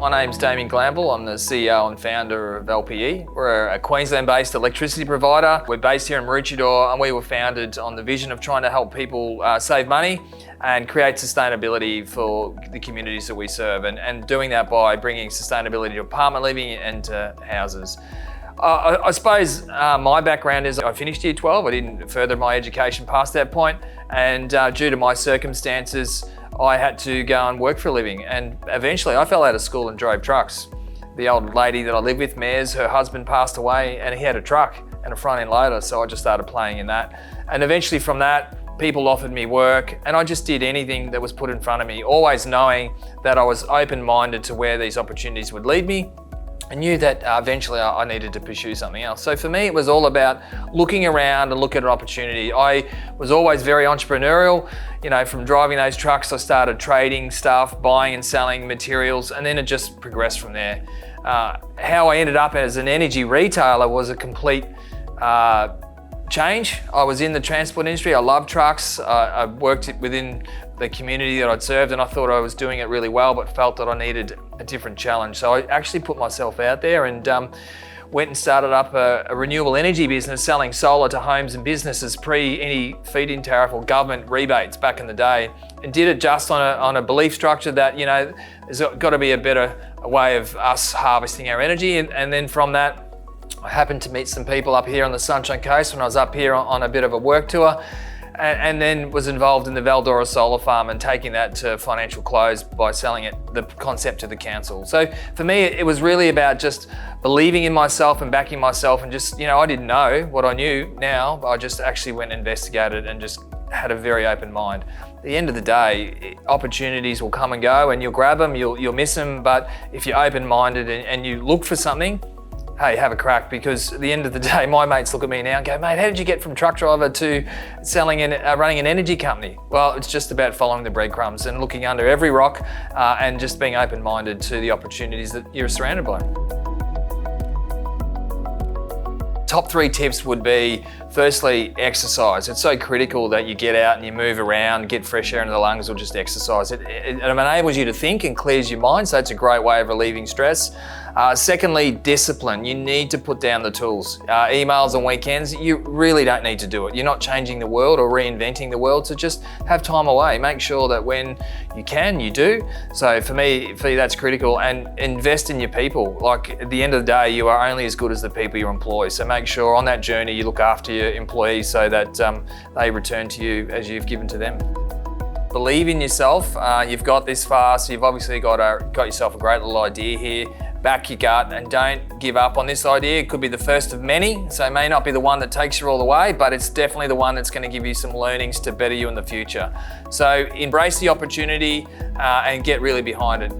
My name's Damien Glanville. I'm the CEO and founder of LPE. We're a Queensland-based electricity provider. We're based here in Maroochydore, and we were founded on the vision of trying to help people save money and create sustainability for the communities that we serve, and doing that by bringing sustainability to apartment living and to houses. I suppose my background is I finished year 12. I didn't further my education past that point, and due to my circumstances, I had to go and work for a living, and eventually I fell out of school and drove trucks. The old lady that I live with, Mares, her husband passed away and he had a truck and a front end loader, so I just started playing in that. And eventually from that, people offered me work and I just did anything that was put in front of me, always knowing that I was open-minded to where these opportunities would lead me. I knew that eventually I needed to pursue something else. So for me, it was all about looking around and looking at an opportunity. I was always very entrepreneurial. You know, from driving those trucks, I started trading stuff, buying and selling materials, and then it just progressed from there. How I ended up as an energy retailer was a complete change. I was in the transport industry. I love trucks. I worked within the community that I'd served, and I thought I was doing it really well, but felt that I needed a different challenge. So I actually put myself out there and went and started up a renewable energy business selling solar to homes and businesses pre any feed-in tariff or government rebates back in the day, and did it just on a belief structure that, you know, there's got to be a better way of us harvesting our energy. And then from that, I happened to meet some people up here on the Sunshine Coast when I was up here on a bit of a work tour, and then was involved in the Valdora Solar Farm and taking that to financial close by selling the concept to the council. So for me, it was really about just believing in myself and backing myself, and just, you know, I didn't know what I knew now, but I just actually went and investigated and just had a very open mind. At the end of the day, opportunities will come and go, and you'll grab them, you'll miss them, but if you're open-minded and you look for something, hey, have a crack, because at the end of the day, my mates look at me now and go, mate, how did you get from truck driver to selling and running an energy company? Well, it's just about following the breadcrumbs and looking under every rock and just being open-minded to the opportunities that you're surrounded by. Top 3 tips would be, firstly, exercise. It's so critical that you get out and you move around, get fresh air into the lungs, or just exercise. It enables you to think and clears your mind, so it's a great way of relieving stress. Secondly, discipline. You need to put down the tools. Emails on weekends, you really don't need to do it. You're not changing the world or reinventing the world, so just have time away. Make sure that when you can, you do. So for me, that's critical. And invest in your people. Like, at the end of the day, you are only as good as the people you employ. So make sure on that journey you look after your employees so that they return to you as you've given to them. Believe in yourself. You've got this far, so you've obviously got yourself a great little idea here. Back your gut and don't give up on this idea. It could be the first of many, so it may not be the one that takes you all the way, but it's definitely the one that's going to give you some learnings to better you in the future. So embrace the opportunity and get really behind it.